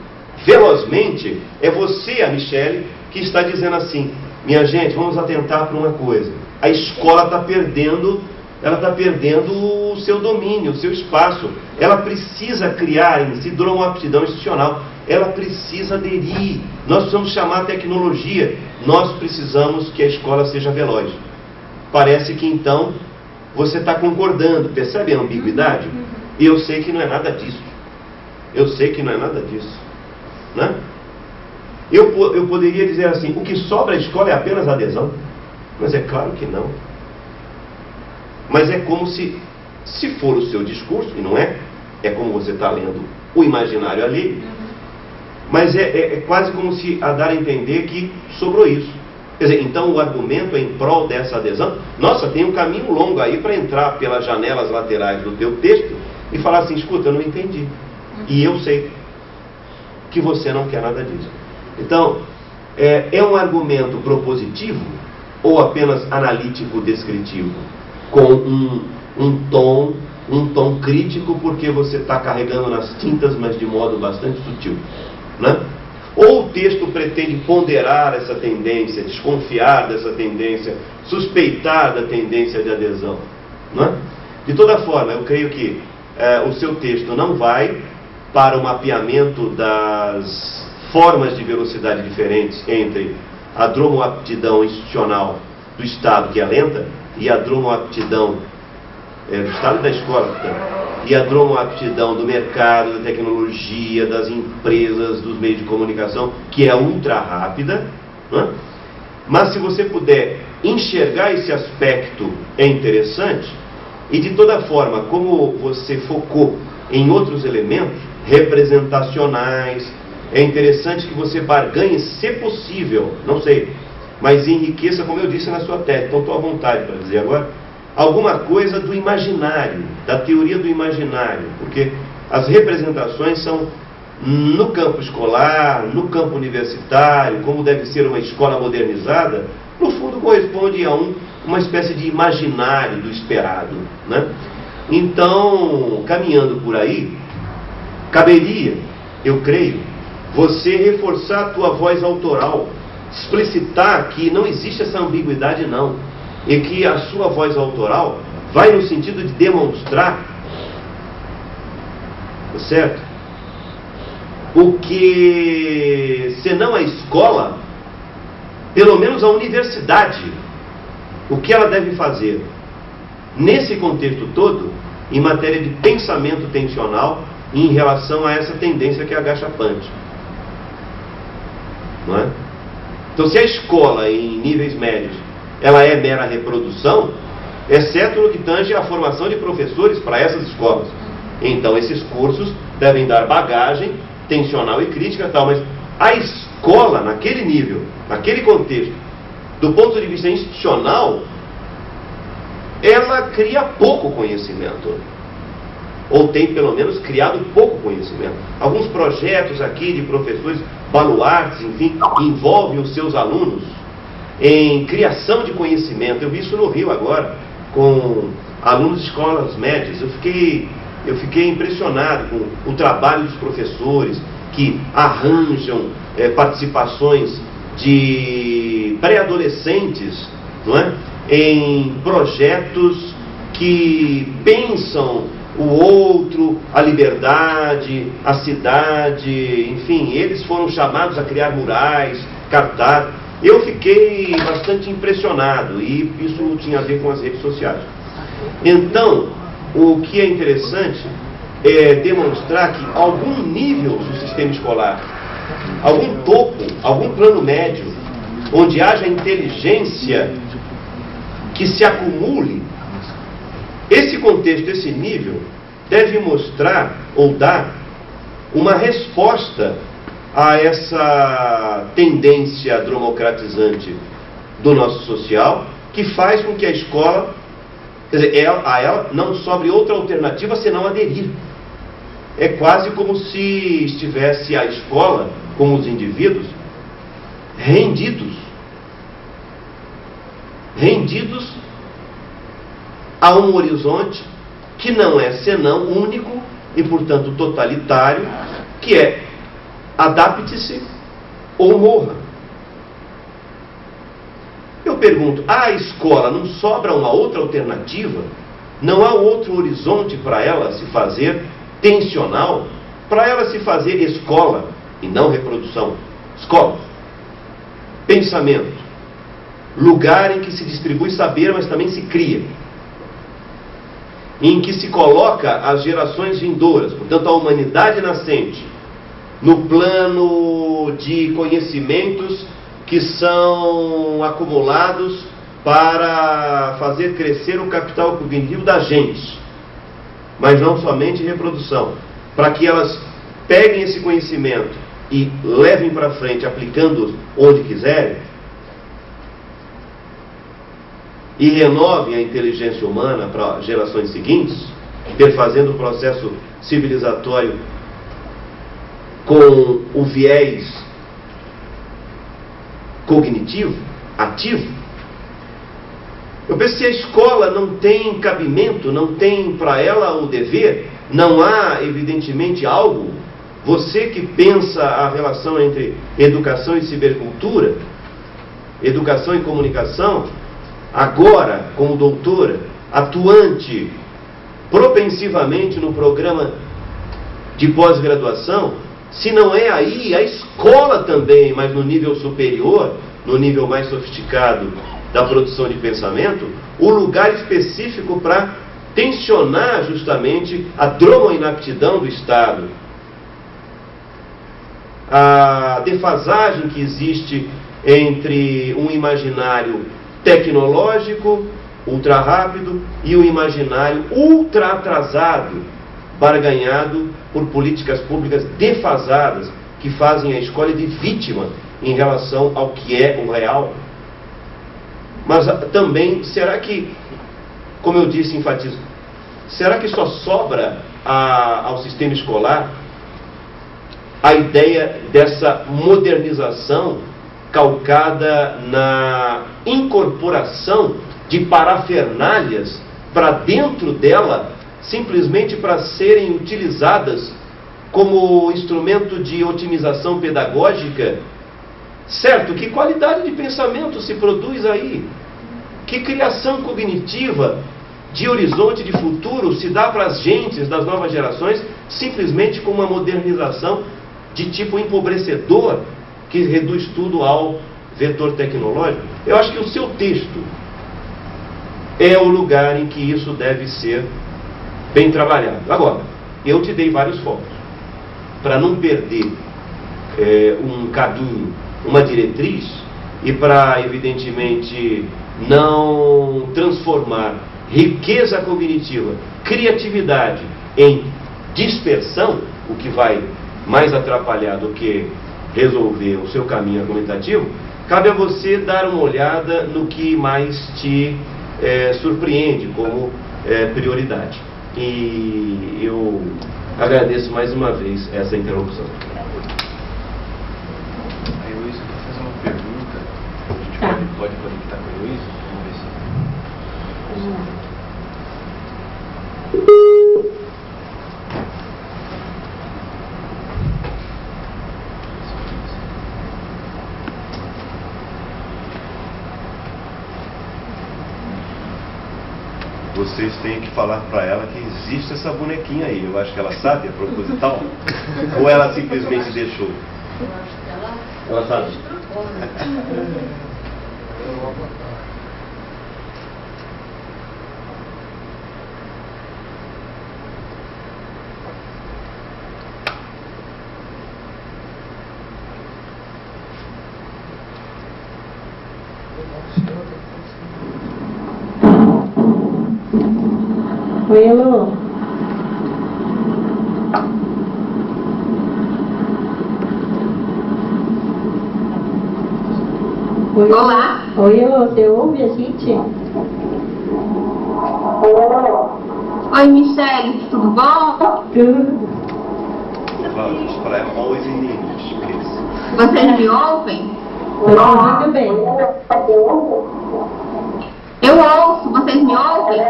velozmente, é você, a Michele, que está dizendo assim: minha gente, vamos atentar para uma coisa. a escola está perdendo, ela está perdendo o seu domínio, o seu espaço. Ela precisa criar em si uma aptidão institucional. Ela precisa aderir. Nós precisamos chamar a tecnologia. Nós precisamos que a escola seja veloz. Parece que então você está concordando. Percebe a ambiguidade? E eu sei que não é nada disso. Eu sei que não é nada disso. Né? Eu poderia dizer assim, o que sobra à escola é apenas adesão. Mas é claro que não. Mas é como se for o seu discurso, e não é, é como você está lendo o imaginário ali, mas é quase como se a dar a entender que sobrou isso. Quer dizer, então o argumento é em prol dessa adesão. Nossa, tem um caminho longo aí para entrar pelas janelas laterais do teu texto e falar assim, escuta, eu não entendi. E eu sei que você não quer nada disso. Então, é um argumento propositivo ou apenas analítico-descritivo? Com um tom crítico, porque você está carregando nas tintas, mas de modo bastante sutil. Né? Ou o texto pretende ponderar essa tendência, desconfiar dessa tendência, suspeitar da tendência de adesão. Né? De toda forma, eu creio que o seu texto não vai para o mapeamento das formas de velocidade diferentes entre a dromoaptidão institucional do Estado, que é lenta, e a dromoaptidão do Estado e da escola, portanto, e a dromoaptidão do mercado, da tecnologia, das empresas, dos meios de comunicação, que é ultra rápida. Né? Mas se você puder enxergar esse aspecto, é interessante. E de toda forma, como você focou em outros elementos representacionais, é interessante que você barganhe, se possível, não sei, mas enriqueça, como eu disse na sua tese, então estou à vontade para dizer agora, alguma coisa do imaginário, da teoria do imaginário, porque as representações são no campo escolar, no campo universitário, como deve ser uma escola modernizada, no fundo corresponde a uma espécie de imaginário do esperado. Né? Então, caminhando por aí, caberia, eu creio, você reforçar a tua voz autoral, explicitar que não existe essa ambiguidade não, e que a sua voz autoral vai no sentido de demonstrar, certo? O que, senão a escola, pelo menos a universidade, o que ela deve fazer nesse contexto todo, em matéria de pensamento tensional, em relação a essa tendência que é agachapante. Não é? Então, se a escola em níveis médios ela é mera reprodução, exceto no que tange a formação de professores para essas escolas, então esses cursos devem dar bagagem tensional e crítica e tal, mas a escola naquele nível, naquele contexto, do ponto de vista institucional, ela cria pouco conhecimento, ou tem pelo menos criado pouco conhecimento. Alguns projetos aqui de professores baluartes, enfim, envolvem os seus alunos em criação de conhecimento. Eu vi isso no Rio agora, com alunos de escolas médias. Eu fiquei impressionado com o trabalho dos professores que arranjam participações de pré-adolescentes, não é? Em projetos que pensam o outro, a liberdade, a cidade, enfim, eles foram chamados a criar murais, cartaz. Eu fiquei bastante impressionado, e isso tinha a ver com as redes sociais. Então, o que é interessante é demonstrar que algum nível do sistema escolar, algum topo, algum plano médio, onde haja inteligência que se acumule, esse contexto, esse nível, deve mostrar ou dar uma resposta a essa tendência democratizante do nosso social, que faz com que a escola, quer dizer, a ela não sobre outra alternativa senão aderir. É quase como se estivesse a escola, como os indivíduos, rendidos a um horizonte que não é senão único e, portanto, totalitário, que é adapte-se ou morra. Eu pergunto, a escola não sobra uma outra alternativa? Não há outro horizonte para ela se fazer tensional? Para ela se fazer escola e não reprodução? Escola, pensamento, lugar em que se distribui saber, mas também se cria, em que se coloca as gerações vindouras, portanto a humanidade nascente, no plano de conhecimentos que são acumulados para fazer crescer o capital cognitivo da gente, mas não somente reprodução, para que elas peguem esse conhecimento e levem para frente, aplicando onde quiserem, e renovem a inteligência humana para gerações seguintes, perfazendo o processo civilizatório com o viés cognitivo, ativo. Eu penso que se a escola não tem cabimento, não tem para ela o dever, não há evidentemente algo, você que pensa a relação entre educação e cibercultura, educação e comunicação, agora como doutora, atuante propensivamente no programa de pós-graduação, se não é aí, a escola também, mas no nível superior, no nível mais sofisticado da produção de pensamento, o lugar específico para tensionar justamente a dromoinaptidão do Estado, a defasagem que existe entre um imaginário tecnológico, ultra rápido, e um imaginário ultra atrasado, barganhado por políticas públicas defasadas, que fazem a escolha de vítima em relação ao que é o real. Mas também, será que, como eu disse, enfatizo, será que só sobra ao sistema escolar a ideia dessa modernização calcada na incorporação de parafernálias para dentro dela, simplesmente para serem utilizadas como instrumento de otimização pedagógica? Certo, que qualidade de pensamento se produz aí? Que criação cognitiva de horizonte de futuro se dá para as gentes das novas gerações, simplesmente com uma modernização de tipo empobrecedor, que reduz tudo ao vetor tecnológico? Eu acho que o seu texto é o lugar em que isso deve ser bem trabalhado. Agora, eu te dei vários focos, para não perder um caminho, uma diretriz, e para, evidentemente, não transformar riqueza cognitiva, criatividade em dispersão, o que vai mais atrapalhar do que resolver o seu caminho argumentativo. Cabe a você dar uma olhada no que mais te surpreende como prioridade. E eu agradeço mais uma vez essa interrupção. A Heloísa quer fazer uma pergunta. A gente pode conectar com a Heloísa? Vamos ver se... Vocês têm que falar para ela que existe essa bonequinha aí. Eu acho que ela sabe, é proposital. Ou ela simplesmente deixou? Ela sabe. Oi, Elô. Oi, Olá. Oi, Elô, você ouve a gente? Oi, Michele, tudo bom? Tudo. Vamos para always in English, please. Vocês me ouvem? Muito bem. Eu ouço, vocês me ouvem?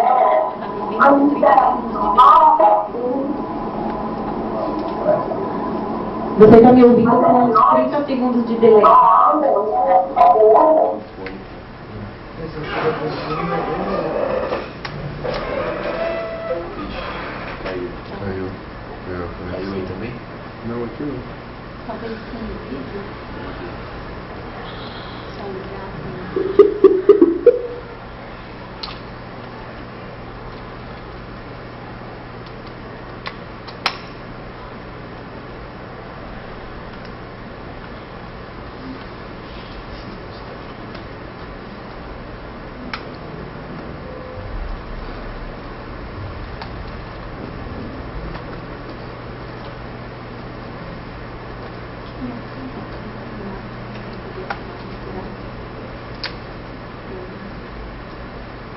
Você está me ouvindo com uns 30 segundos de delay. Caiu. Caiu. Caiu aí também? Não, aqui não. Talvez tenha vídeo. Só ligar assim.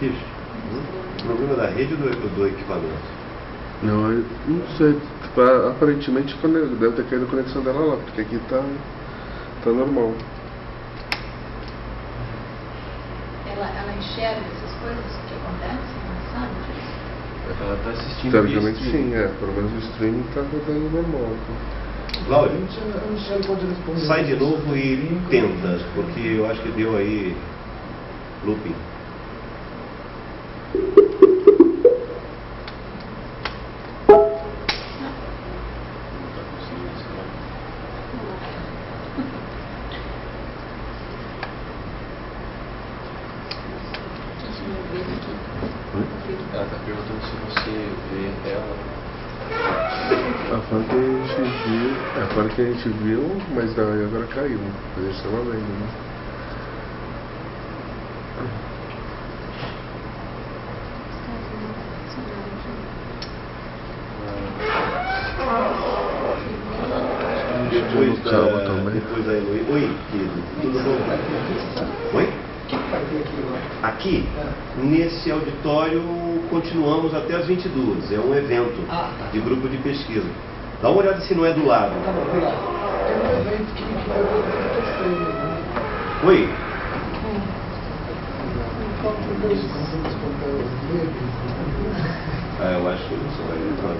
Isso. O problema da rede ou do equipamento? Não, eu não sei. Tipo, aparentemente deve ter caído a conexão dela lá, porque aqui tá normal. Ela enxerga essas coisas que acontecem, ela sabe disso? Ela está assistindo. Teoricamente isso. sim, pelo menos o streaming tá rodando normal. Então. Cláudio, sai de novo e tenta, porque eu acho que deu aí looping. Não está conseguindo isso, não. Ela está perguntando se você vê ela. Fora que a gente viu, mas daí agora caiu. A gente estava vendo, né? Depois da Heloísa. Oi, querido, tudo bom? Oi? Aqui, nesse auditório, continuamos até as 22. É um evento de grupo de pesquisa. Dá uma olhada se não é do lado. Tá bom, obrigado. É um evento que vai acontecer terceiro, né? Oi? Eu acho que isso vai entrar.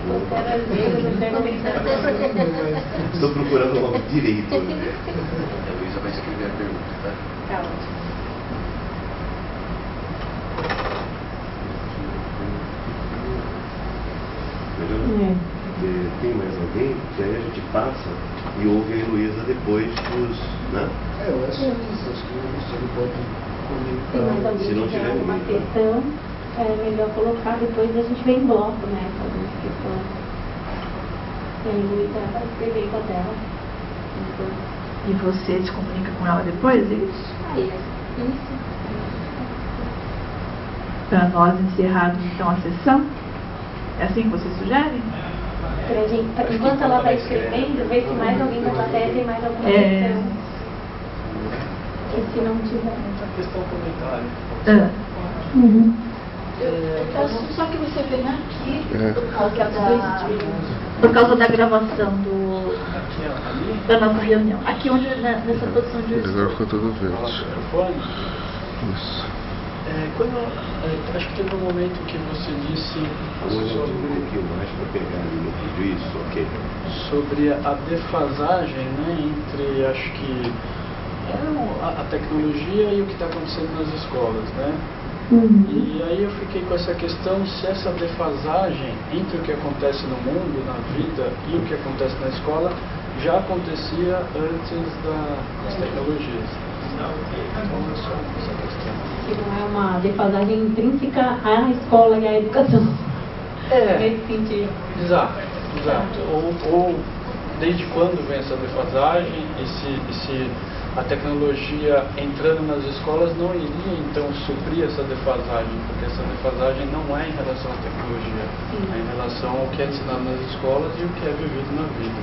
Estou procurando o nome direito. A Luísa vai escrever a pergunta, tá? Tá ótimo. Tem mais alguém? Que aí a gente passa e ouve a Heloísa depois dos. Né? Eu acho isso. Acho que ele pode Tem mais comentar. alguém Se não que tiver tiver alguma ninguém, tá. questão, é melhor colocar, depois a gente vem em bloco, né? Fazer as questões. E aí, Luísa vai escrever com a dela. Então, E você se comunica com ela depois, é isso? aí, isso. Para nós encerrarmos então a sessão? É assim que você sugere? Enquanto ela vai escrevendo, ver se mais alguém da plateia tem mais alguma questão. E se não tiver. A questão comentário. Eu peço só que você venha aqui É. por causa da gravação Aqui, ó, ali. da nossa reunião. Aqui onde, nessa posição de Agora ficou tudo Fala verde. no microfone. Isso. Acho que teve um momento que você disse Vamos um pouquinho mais para pegar ali no vídeo. Isso, ok. sobre a defasagem, né, entre, acho que, a tecnologia e o que está acontecendo nas escolas, né? E aí eu fiquei com essa questão se essa defasagem entre o que acontece no mundo, na vida, e o que acontece na escola já acontecia antes das tecnologias. Então, é só essa questão. Que não é uma defasagem intrínseca à escola e à educação. Nesse sentido. Exato. Ou desde quando vem essa defasagem e se a tecnologia entrando nas escolas não iria então suprir essa defasagem, porque essa defasagem não é em relação à tecnologia, é em relação ao que é ensinado nas escolas e o que é vivido na vida.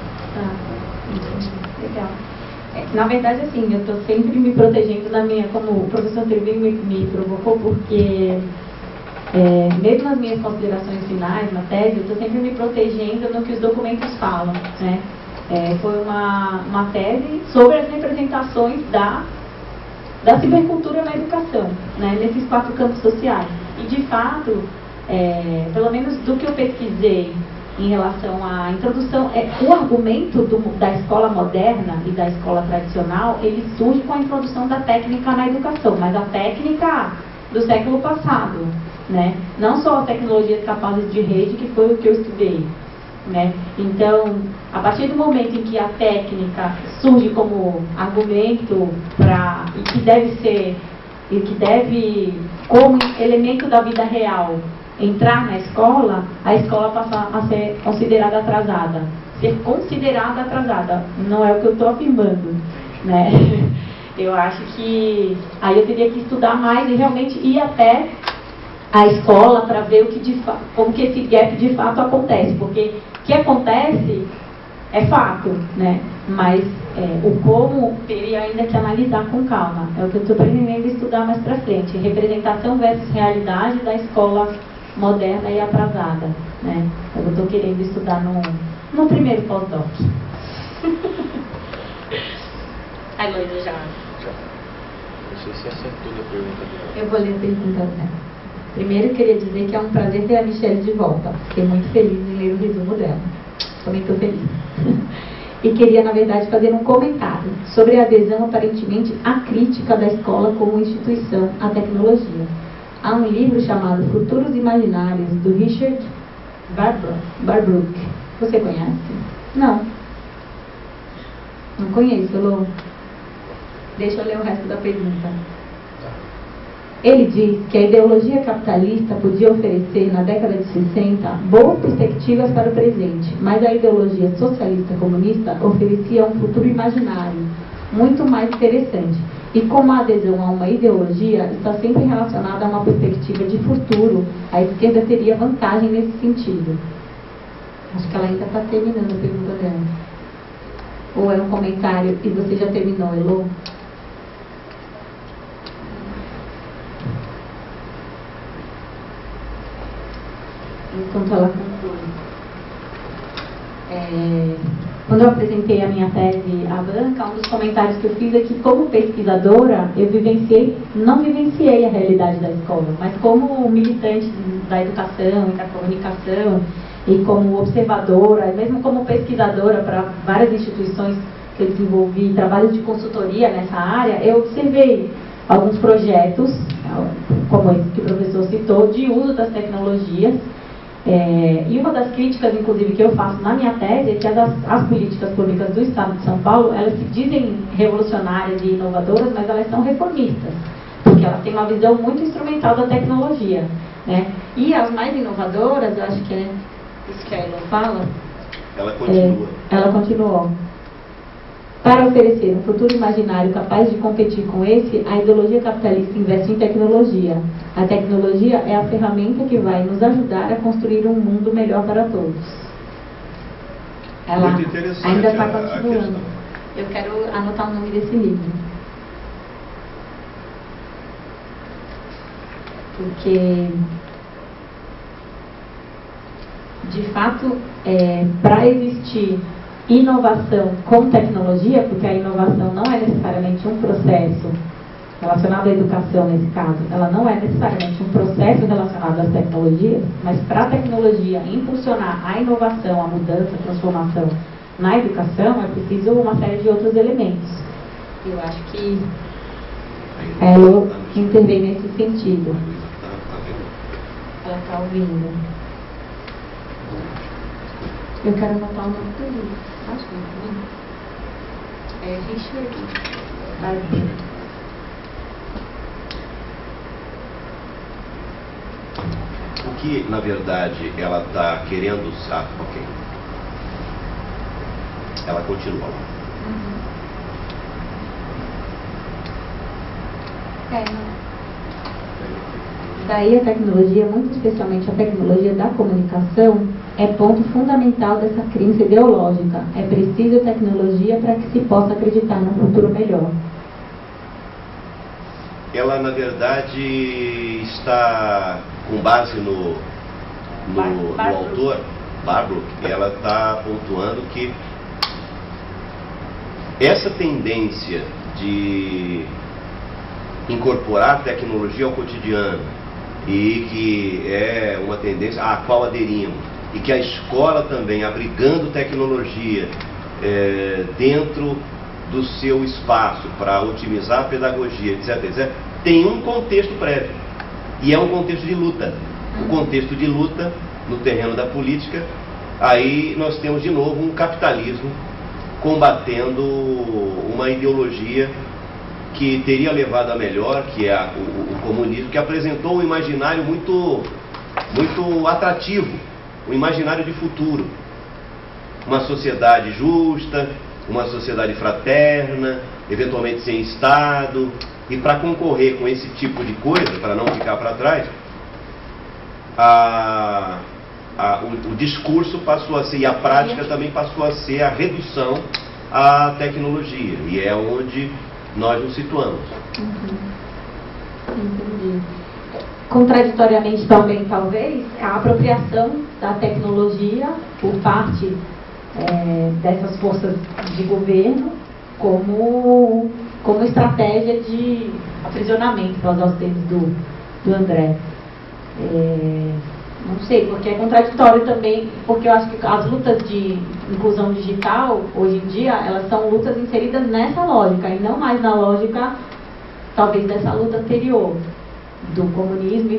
Legal. Na verdade, assim, eu estou sempre me protegendo da minha, como o professor Trevi me provocou, porque mesmo nas minhas considerações finais, na tese, eu estou sempre me protegendo no que os documentos falam, né? Foi uma tese sobre as representações da cibercultura na educação, né? Nesses 4 campos sociais. E, de fato, pelo menos do que eu pesquisei em relação à introdução, o argumento da escola moderna e da escola tradicional, ele surge com a introdução da técnica na educação, mas a técnica do século passado, né? Não só as tecnologias capazes de rede, que foi o que eu estudei, né? Então, a partir do momento em que a técnica surge como argumento e que deve, como elemento da vida real, entrar na escola, a escola passa a ser considerada atrasada. Ser considerada atrasada, não é o que eu estou afirmando, né? Eu acho que aí eu teria que estudar mais e realmente ir até a escola para ver como que esse gap de fato acontece, porque o que acontece é fato, né? Mas o como teria ainda que analisar com calma. É o que eu estou pretendendo estudar mais para frente. Representação versus realidade da escola moderna e atrasada, né? Eu estou querendo estudar no primeiro pós-doc. A Heloísa já. Não sei se acertou da pergunta dela. Eu vou ler a pergunta dela. Primeiro, eu queria dizer que é um prazer ter a Michelle de volta. Fiquei muito feliz em ler o resumo dela. Também estou feliz. E queria, na verdade, fazer um comentário sobre a adesão aparentemente acrítica da escola como instituição à tecnologia. Há um livro chamado Futuros Imaginários, do Richard Barbrook. Você conhece? Não. Não conheço, Elô. Deixa eu ler o resto da pergunta. Ele diz que a ideologia capitalista podia oferecer, na década de 60, boas perspectivas para o presente, mas a ideologia socialista comunista oferecia um futuro imaginário, muito mais interessante. E como a adesão a uma ideologia está sempre relacionada a uma perspectiva de futuro, a esquerda teria vantagem nesse sentido. Acho que ela ainda está terminando a pergunta dela. Ou é um comentário e você já terminou, Elô? Enquanto ela conclui. Quando eu apresentei a minha tese à banca, um dos comentários que eu fiz é que, como pesquisadora, eu não vivenciei a realidade da escola, mas como militante da educação e da comunicação, e como observadora, e mesmo como pesquisadora para várias instituições que eu desenvolvi, trabalhos de consultoria nessa área, eu observei alguns projetos, como esse que o professor citou, de uso das tecnologias. E uma das críticas, inclusive, que eu faço na minha tese é que as políticas públicas do Estado de São Paulo, elas se dizem revolucionárias e inovadoras, mas elas são reformistas, porque elas têm uma visão muito instrumental da tecnologia, né? E as mais inovadoras, eu acho que é isso que a Elô fala. Ela continua. Ela continuou. Para oferecer um futuro imaginário capaz de competir com esse, a ideologia capitalista investe em tecnologia. A tecnologia é a ferramenta que vai nos ajudar a construir um mundo melhor para todos. Ela Muito interessante ainda está a continuando. questão. Eu quero anotar o nome desse livro. Porque, de fato, para existir inovação com tecnologia, porque a inovação não é necessariamente um processo relacionado à educação nesse caso, ela não é necessariamente um processo relacionado às tecnologias, mas para a tecnologia impulsionar a inovação, a mudança, a transformação na educação, é preciso uma série de outros elementos. Eu acho que ela intervém nesse sentido. Ela está ouvindo. Eu quero anotar o nome do livro. Acho que é Richard Barbrook. O que, na verdade, ela está querendo... ok. Ela continua lá. Daí a tecnologia, muito especialmente a tecnologia da comunicação, é ponto fundamental dessa crença ideológica. É preciso tecnologia para que se possa acreditar num futuro melhor. Ela, na verdade, está, com base no autor, Barbrook, ela está pontuando que essa tendência de incorporar tecnologia ao cotidiano, e que é uma tendência à qual aderimos, e que a escola também, abrigando tecnologia dentro do seu espaço para otimizar a pedagogia, etc., tem um contexto prévio, e é um contexto de luta. O contexto de luta no terreno da política, aí nós temos de novo um capitalismo combatendo uma ideologia que teria levado a melhor, que é o comunismo, que apresentou um imaginário muito atrativo, um imaginário de futuro. Uma sociedade justa, uma sociedade fraterna, eventualmente sem Estado. E para concorrer com esse tipo de coisa, para não ficar para trás, o discurso passou a ser, e a prática também passou a ser a redução à tecnologia. E é onde nós nos situamos. Entendi. Contraditoriamente também, talvez, a apropriação da tecnologia por parte dessas forças de governo como estratégia de aprisionamento, para usar os termos do André. Não sei, porque é contraditório também, porque eu acho que as lutas de inclusão digital, hoje em dia, elas são lutas inseridas nessa lógica, e não mais na lógica, talvez, dessa luta anterior, do comunismo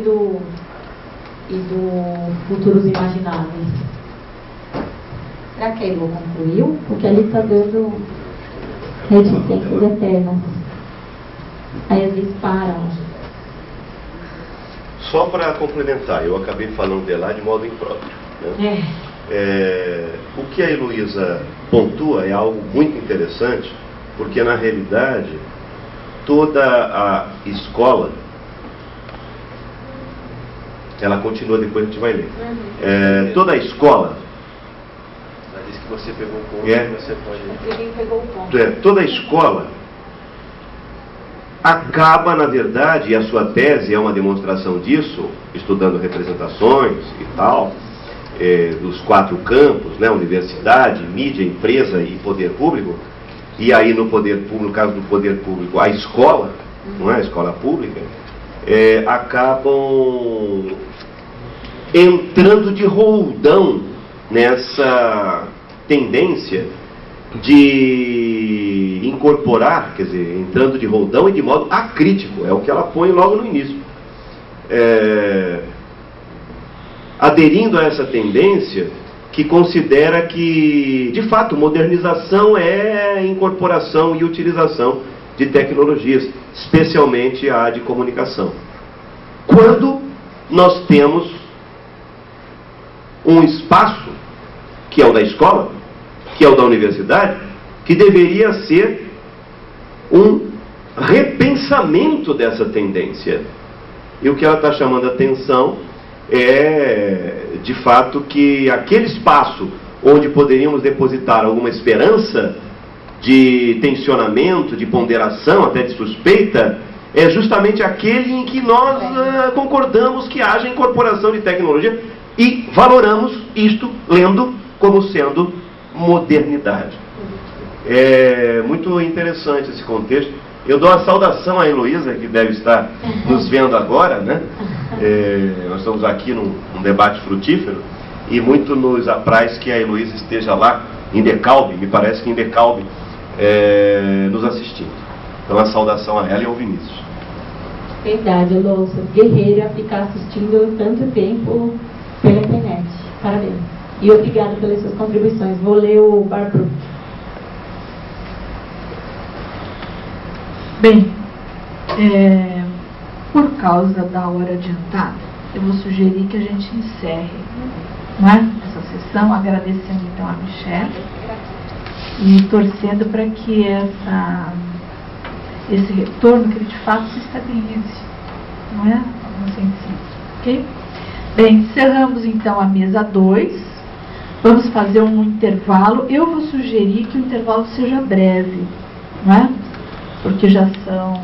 e do futuros imagináveis. Será que a Elo concluiu? Porque ali está dando reticências eternas. Aí às vezes param. Só para complementar, eu acabei falando de lá de modo impróprio, né? O que a Heloísa pontua é algo muito interessante, porque na realidade toda a escola, ela continua, depois a gente vai ler. Toda a escola, ela disse que você pegou o ponto, você pode... Ninguém pegou o ponto. Toda a escola acaba, na verdade, e a sua tese é uma demonstração disso, estudando representações e tal, dos 4 campos, né, universidade, mídia, empresa e poder público, e aí no poder público, no caso do poder público, a escola, não é, a escola pública, acabam entrando de roldão nessa tendência de incorporar, quer dizer, entrando de roldão e de modo acrítico, é o que ela põe logo no início. Aderindo a essa tendência que considera que, de fato, modernização é incorporação e utilização de tecnologias, especialmente a de comunicação. Quando nós temos um espaço, que é o da escola, que é o da universidade, que deveria ser um repensamento dessa tendência. E o que ela está chamando a atenção é, de fato, que aquele espaço onde poderíamos depositar alguma esperança de tensionamento, de ponderação, até de suspeita, é justamente aquele em que nós concordamos que haja incorporação de tecnologia e valoramos isto lendo como sendo modernidade. É muito interessante esse contexto. Eu dou a saudação à Heloísa, que deve estar nos vendo agora, né? Nós estamos aqui num debate frutífero e muito nos apraz que a Heloísa esteja lá em Decalbe, me parece que em Decalbe, nos assistindo. Então a saudação a ela e ao Vinícius. Verdade, Heloísa, guerreira, ficar assistindo tanto tempo pela internet. Parabéns. E obrigada pelas suas contribuições. Vou ler o Barbro. Bem, por causa da hora adiantada, eu vou sugerir que a gente encerre, não é, essa sessão, agradecendo então a Michelle e torcendo para que esse retorno, que ele de fato se estabilize, não é? No sentido, ok? Bem, encerramos então a mesa 2, vamos fazer um intervalo. Eu vou sugerir que o intervalo seja breve, não é? Porque já são